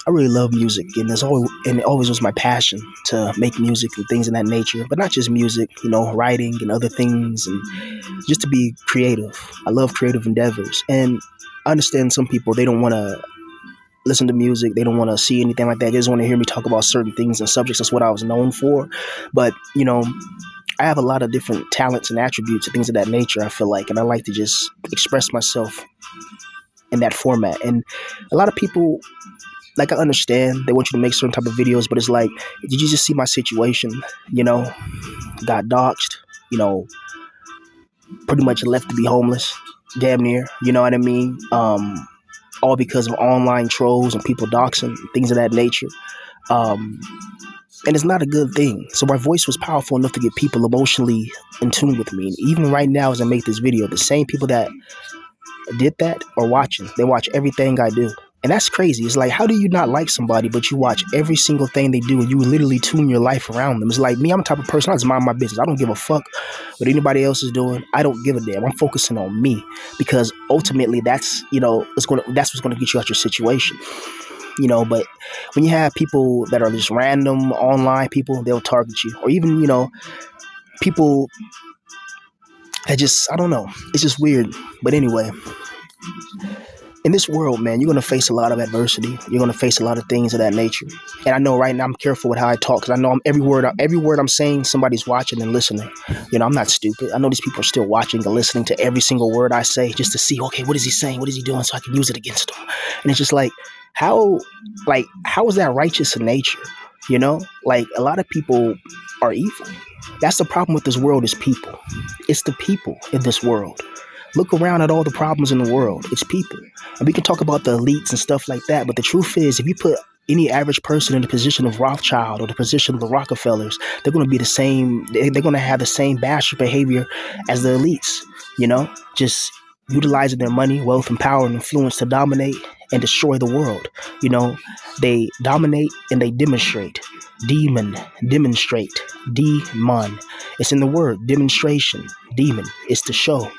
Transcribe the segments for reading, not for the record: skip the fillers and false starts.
I really love music, and it always was my passion to make music and things of that nature. But not just music, writing and other things, and just to be creative. I love creative endeavors, and I understand some people they don't want to listen to music, they don't want to see anything like that. They just want to hear me talk about certain things and subjects. That's what I was known for. But I have a lot of different talents and attributes and things of that nature. I feel like, and I like to just express myself in that format. And a lot of people, like, I understand they want you to make certain type of videos, but it's like, did you just see my situation? You know, got doxxed, you know, pretty much left to be homeless, damn near. You know what I mean? All because of online trolls and people doxing, things of that nature. Um, and it's not a good thing. So my voice was powerful enough to get people emotionally in tune with me. And even right now, as I make this video, the same people that did that are watching. They watch everything I do. And that's crazy. It's like, how do you not like somebody, but you watch every single thing they do and you literally tune your life around them? It's like me, I'm the type of person, I just mind my business. I don't give a fuck what anybody else is doing. I don't give a damn. I'm focusing on me because ultimately that's what's gonna get you out your situation. But when you have people that are just random online people, they'll target you. Or even, people that just, I don't know. It's just weird. But anyway, in this world, man, you're going to face a lot of adversity. You're going to face a lot of things of that nature. And I know right now I'm careful with how I talk because I know every word I'm saying, somebody's watching and listening. I'm not stupid. I know these people are still watching and listening to every single word I say just to see, okay, what is he saying? What is he doing? So I can use it against him. And it's just like, how is that righteous in nature? Like, a lot of people are evil. That's the problem with this world is people. It's the people in this world. Look around at all the problems in the world. It's people. And we can talk about the elites and stuff like that, but the truth is, if you put any average person in the position of Rothschild or the position of the Rockefellers, they're going to be the same. They're going to have the same bastard behavior as the elites, just utilizing their money, wealth, and power and influence to dominate and destroy the world. They dominate and they demonstrate. Demonstrate. Demon. It's in the word, demonstration. Demon. It's to show.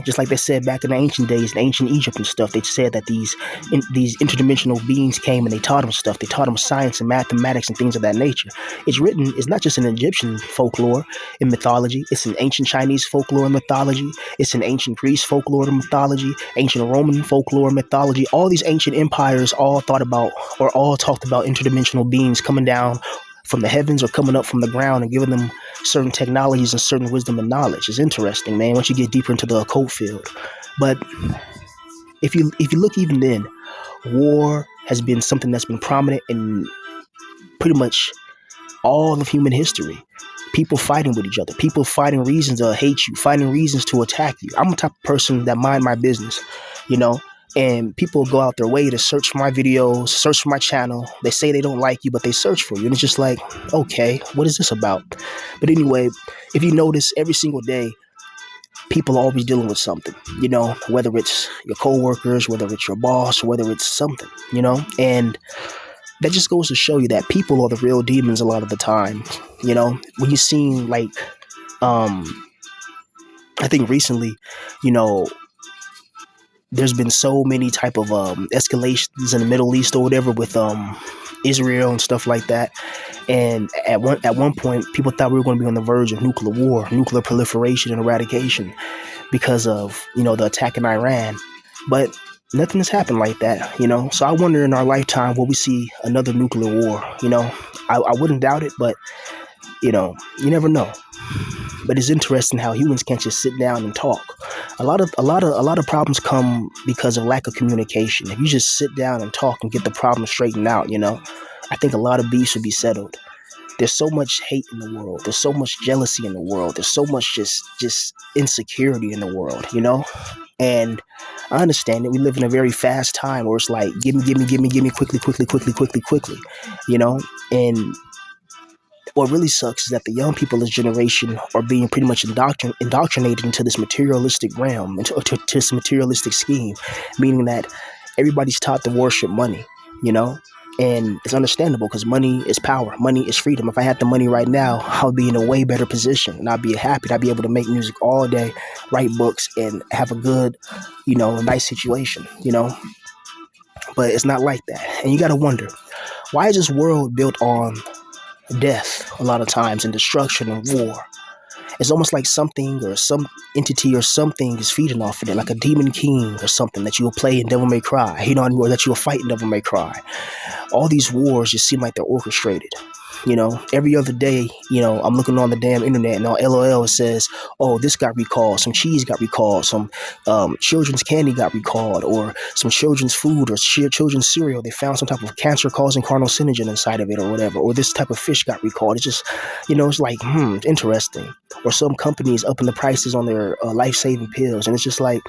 Just like they said back in the ancient days, in ancient Egypt and stuff, they said that these interdimensional beings came and they taught them stuff. They taught them science and mathematics and things of that nature. It's not just in Egyptian folklore and mythology. It's in ancient Chinese folklore and mythology. It's in ancient Greece folklore and mythology, ancient Roman folklore and mythology. All these ancient empires all talked about interdimensional beings coming down from the heavens or coming up from the ground and giving them certain technologies and certain wisdom and knowledge. It's interesting, man, once you get deeper into the occult field. But if you look even then, war has been something that's been prominent in pretty much all of human history. People fighting with each other, people finding reasons to hate you, finding reasons to attack you. I'm the type of person that mind my business, and people go out their way to search for my videos, search for my channel. They say they don't like you, but they search for you. And it's just like, okay, what is this about? But anyway, if you notice, every single day, people are always dealing with something, whether it's your coworkers, whether it's your boss, whether it's something, and that just goes to show you that people are the real demons a lot of the time. When you see, like, I think recently, there's been so many type of escalations in the Middle East or whatever with Israel and stuff like that. And at one point, people thought we were going to be on the verge of nuclear war, nuclear proliferation and eradication because of, the attack in Iran. But nothing has happened like that, So I wonder in our lifetime, will we see another nuclear war? I wouldn't doubt it, but, you never know. But it's interesting how humans can't just sit down and talk. A lot of problems come because of lack of communication. If you just sit down and talk and get the problem straightened out, I think a lot of beefs would be settled. There's so much hate in the world. There's so much jealousy in the world. There's so much just insecurity in the world, And I understand that we live in a very fast time where it's like, give me, quickly, And what really sucks is that the young people of this generation are being pretty much indoctrinated into this materialistic realm, into this materialistic scheme, meaning that everybody's taught to worship money, and it's understandable because money is power, money is freedom. If I had the money right now, I'll be in a way better position and I'd be happy. I'd be able to make music all day, write books, and have a good, nice situation, But it's not like that. And you got to wonder, why is this world built on death a lot of times and destruction and war? It's almost like something or some entity or something is feeding off of it, like a demon king or something that you will play in Devil May Cry, or that you will fight in Devil May Cry. All these wars just seem like they're orchestrated. Every other day, I'm looking on the damn internet and on LOL it says, oh, this got recalled, some cheese got recalled, some children's candy got recalled, or some children's food or children's cereal, they found some type of cancer-causing carcinogen inside of it or whatever, or this type of fish got recalled. It's just, it's like, interesting. Or some companies upping the prices on their life-saving pills, and it's just like,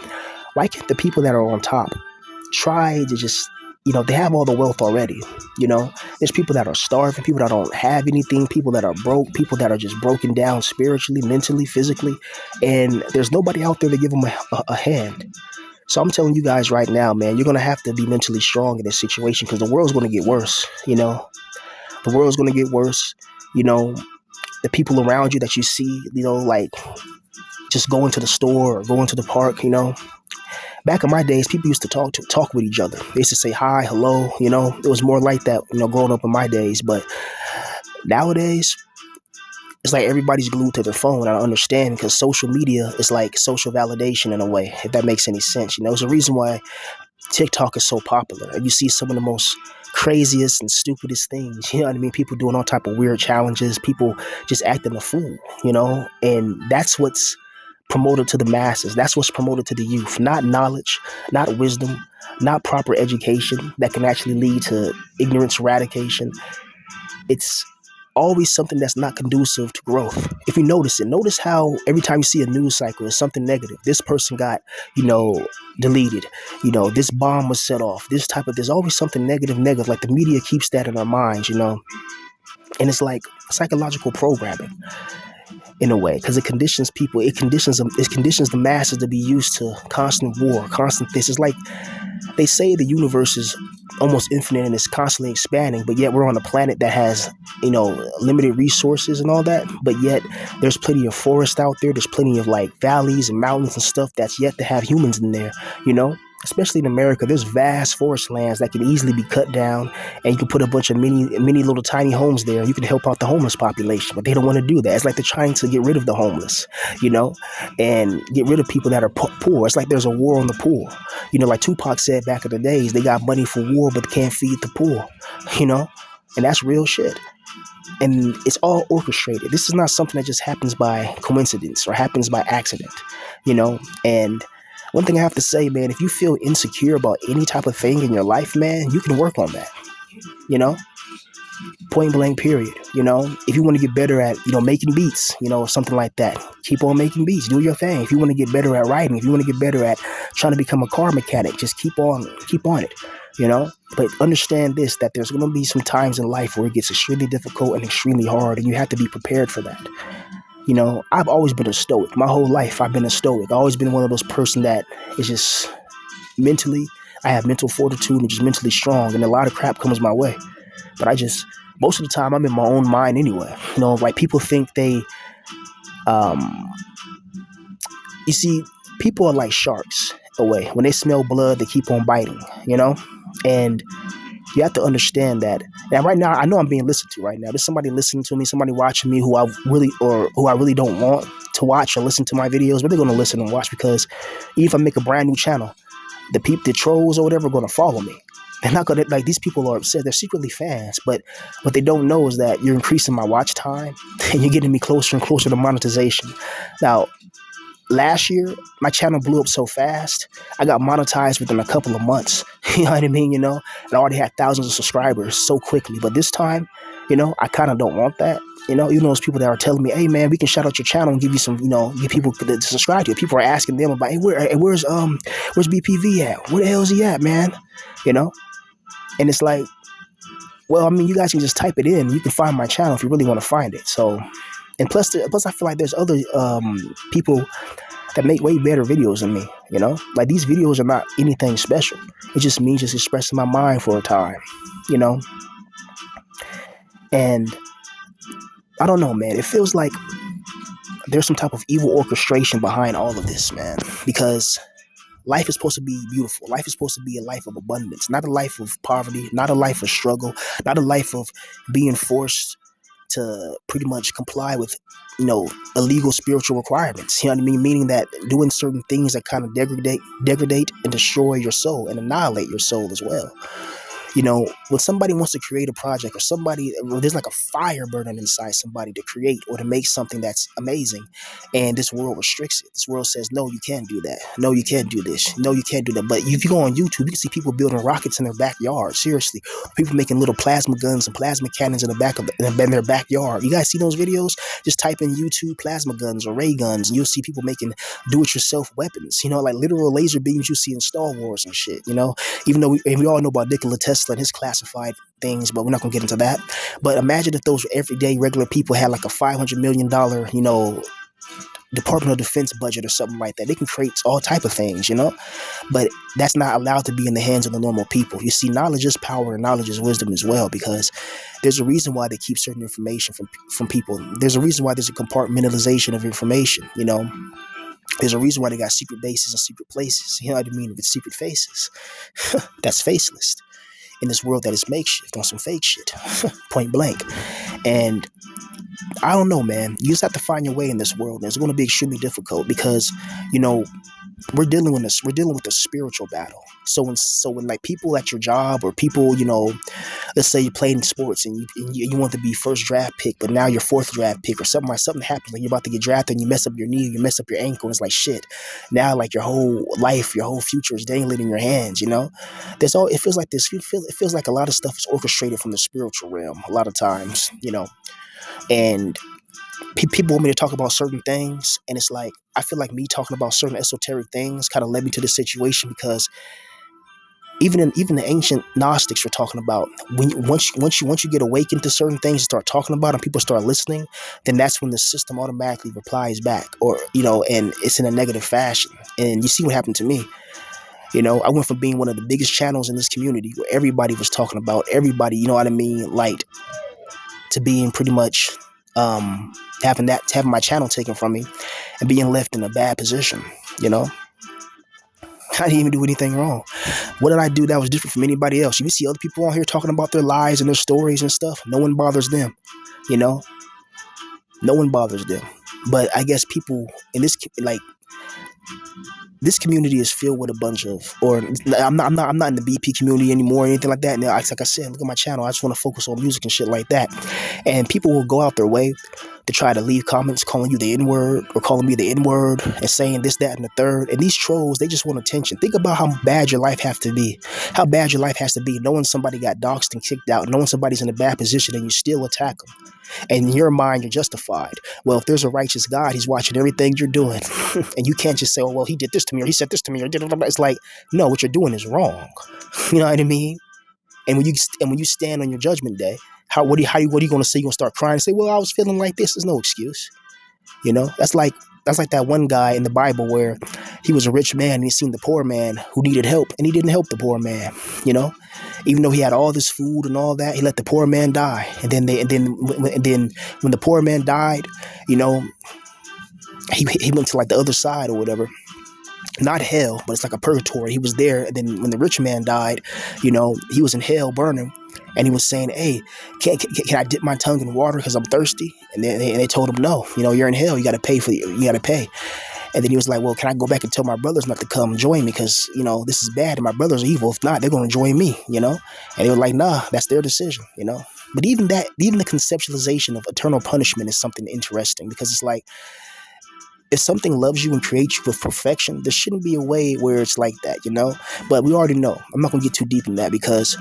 why can't the people that are on top try to just, they have all the wealth already. There's people that are starving, people that don't have anything, people that are broke, people that are just broken down spiritually, mentally, physically, and there's nobody out there to give them a hand. So I'm telling you guys right now, man, you're going to have to be mentally strong in this situation, because the world's going to get worse. The world's going to get worse. The people around you that you see, like just going to the store or going to the park, back in my days, people used to talk with each other. They used to say hi, hello, it was more like that, growing up in my days. But nowadays, it's like everybody's glued to their phone. I understand, because social media is like social validation in a way, if that makes any sense. There's a reason why TikTok is so popular. And you see some of the most craziest and stupidest things, you know what I mean? People doing all type of weird challenges, people just acting a fool, and that's what's promoted to the masses. That's what's promoted to the youth. Not knowledge, not wisdom, not proper education that can actually lead to ignorance eradication. It's always something that's not conducive to growth. If you notice it, notice how every time you see a news cycle, it's something negative. This person got, deleted. This bomb was set off. There's always something negative. Like the media keeps that in our minds, and it's like psychological programming in a way, because it conditions people. It conditions the masses to be used to constant war, constant this. It's like they say the universe is almost infinite and it's constantly expanding, but yet we're on a planet that has, limited resources and all that, but yet there's plenty of forest out there. There's plenty of like valleys and mountains and stuff that's yet to have humans in there, especially in America. There's vast forest lands that can easily be cut down, and you can put a bunch of mini little tiny homes there. You can help out the homeless population, but they don't want to do that. It's like they're trying to get rid of the homeless, and get rid of people that are poor. It's like there's a war on the poor. Like Tupac said back in the days, they got money for war, but can't feed the poor, and that's real shit. And it's all orchestrated. This is not something that just happens by coincidence or happens by accident, and one thing I have to say, man, if you feel insecure about any type of thing in your life, man, you can work on that, point blank period. If you want to get better at, making beats, or something like that, keep on making beats, do your thing. If you want to get better at writing, if you want to get better at trying to become a car mechanic, just keep on it, but understand this, that there's going to be some times in life where it gets extremely difficult and extremely hard, and you have to be prepared for that. I've always been a stoic. My whole life, I've been a stoic. I've always been one of those person that is just mentally, I have mental fortitude and just mentally strong, and a lot of crap comes my way. But most of the time, I'm in my own mind anyway. Like people think you see, people are like sharks away. When they smell blood, they keep on biting, and you have to understand that. And right now, I know I'm being listened to right now. There's somebody listening to me, somebody watching me who I really don't want to watch or listen to my videos, but they're going to listen and watch, because even if I make a brand new channel, the trolls or whatever are going to follow me. They're not going to, like, these people are upset. They're secretly fans, but what they don't know is that you're increasing my watch time and you're getting me closer and closer to monetization. Now, last year, my channel blew up so fast, I got monetized within a couple of months. You know what I mean? And I already had thousands of subscribers so quickly. But this time, I kind of don't want that. Even those people that are telling me, hey, man, we can shout out your channel and give you some, get people to subscribe to you. People are asking them about, hey, where's BPV at? Where the hell is he at, man? And it's like, well, I mean, you guys can just type it in. You can find my channel if you really want to find it. So, and plus I feel like there's other people that make way better videos than me, Like, these videos are not anything special. It's just me just expressing my mind for a time, And I don't know, man. It feels like there's some type of evil orchestration behind all of this, man. Because life is supposed to be beautiful. Life is supposed to be a life of abundance, not a life of poverty, not a life of struggle, not a life of being forced to pretty much comply with, illegal spiritual requirements. You know what I mean? Meaning that doing certain things that kind of degrade and destroy your soul and annihilate your soul as well. When somebody wants to create a project, or there's like a fire burning inside somebody to create or to make something that's amazing, and this world restricts it. This world says, no, you can't do that. No, you can't do this. No, you can't do that. But if you go on YouTube, you can see people building rockets in their backyard. Seriously, people making little plasma guns and plasma cannons in their backyard. You guys see those videos? Just type in YouTube plasma guns or ray guns, and you'll see people making do-it-yourself weapons. Like literal laser beams you see in Star Wars and shit. Even though we all know about Nikola Tesla and his classified things, but we're not gonna get into that. But imagine if those everyday regular people had like a $500 million, Department of Defense budget or something like that. They can create all type of things, but that's not allowed to be in the hands of the normal people. You see, knowledge is power and knowledge is wisdom as well, because there's a reason why they keep certain information from people. There's a reason why there's a compartmentalization of information. There's a reason why they got secret bases and secret places. You know what I mean? With secret faces. That's faceless in this world that is makeshift on some fake shit. Point blank. And I don't know, man. You just have to find your way in this world. And it's going to be extremely difficult because, we're dealing with this. We're dealing with a spiritual battle. So when like people at your job or people, let's say you played in sports and you want to be first draft pick, but now you're fourth draft pick or something happens, like you're about to get drafted and you mess up your knee, you mess up your ankle, and it's like shit. Now like your whole life, your whole future is dangling in your hands. It feels like this. It feels like a lot of stuff is orchestrated from the spiritual realm a lot of times. And people want me to talk about certain things, and it's like I feel like me talking about certain esoteric things kind of led me to this situation, because even the ancient Gnostics were talking about once you get awakened to certain things and start talking about them, people start listening, then that's when the system automatically replies back, or and it's in a negative fashion. And you see what happened to me. I went from being one of the biggest channels in this community where everybody was talking about everybody, light, to being pretty much having my channel taken from me and being left in a bad position. I didn't even do anything wrong. What did I do that was different from anybody else? You see other people on here talking about their lives and their stories and stuff. No one bothers them. No one bothers them. But I guess people in this community is filled with a bunch of, or I'm not in the BP community anymore or anything like that. Now, like I said, look at my channel. I just want to focus on music and shit like that. And people will go out their way to try to leave comments calling you the N-word or calling me the N-word and saying this, that, and the third. And these trolls, they just want attention. Think about how bad your life has to be. How bad your life has to be knowing somebody got doxxed and kicked out, knowing somebody's in a bad position, and you still attack them. And in your mind, you're justified. Well, if there's a righteous God, he's watching everything you're doing. And you can't just say, oh, well, he did this to me, or he said this to me, or did it. It's like, no, what you're doing is wrong. You know what I mean? And when you stand on your judgment day, what are you going to say? You're going to start crying and say, well, I was feeling like this. There's no excuse. That's like that one guy in the Bible where he was a rich man and he seen the poor man who needed help, and he didn't help the poor man. Even though he had all this food and all that, he let the poor man die. And then when the poor man died, he went to like the other side or whatever. Not hell, but it's like a purgatory. He was there, and then when the rich man died, he was in hell burning, and he was saying, "Hey, can I dip my tongue in water because I'm thirsty?" And they told him, "No, you're in hell. You got to pay you got to pay." And then he was like, "Well, can I go back and tell my brothers not to come join me because this is bad and my brothers are evil. If not, they're going to join me." And they were like, "Nah, that's their decision." But even the conceptualization of eternal punishment is something interesting, because it's like, if something loves you and creates you with perfection, there shouldn't be a way where it's like that, But we already know. I'm not going to get too deep in that because,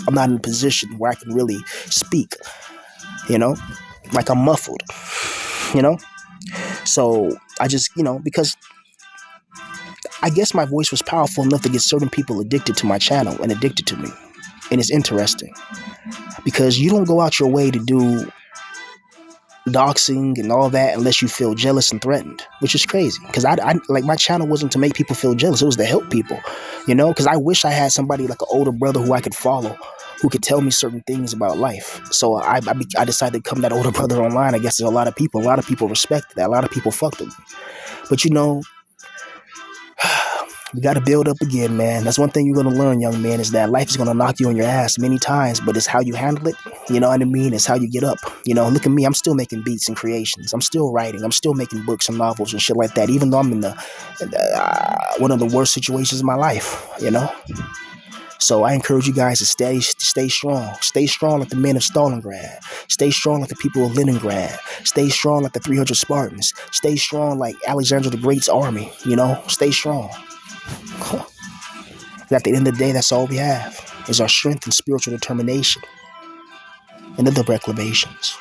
I'm not in a position where I can really speak, like I'm muffled, So I just, because I guess my voice was powerful enough to get certain people addicted to my channel and addicted to me. And it's interesting because you don't go out your way to do doxing and all that unless you feel jealous and threatened, which is crazy, because I like, my channel wasn't to make people feel jealous. It was to help people, because I wish I had somebody like an older brother who I could follow, who could tell me certain things about life. So I decided to become that older brother online. I guess there's a lot of people respect that. A lot of people fucked with me. But We got to build up again, man. That's one thing you're going to learn, young man, is that life is going to knock you on your ass many times, but it's how you handle it. You know what I mean? It's how you get up. Look at me. I'm still making beats and creations. I'm still writing. I'm still making books and novels and shit like that, even though I'm in one of the worst situations in my life. So I encourage you guys to stay strong. Stay strong like the men of Stalingrad. Stay strong like the people of Leningrad. Stay strong like the 300 Spartans. Stay strong like Alexander the Great's army. Stay strong. At the end of the day, that's all we have is our strength and spiritual determination and other reclamations.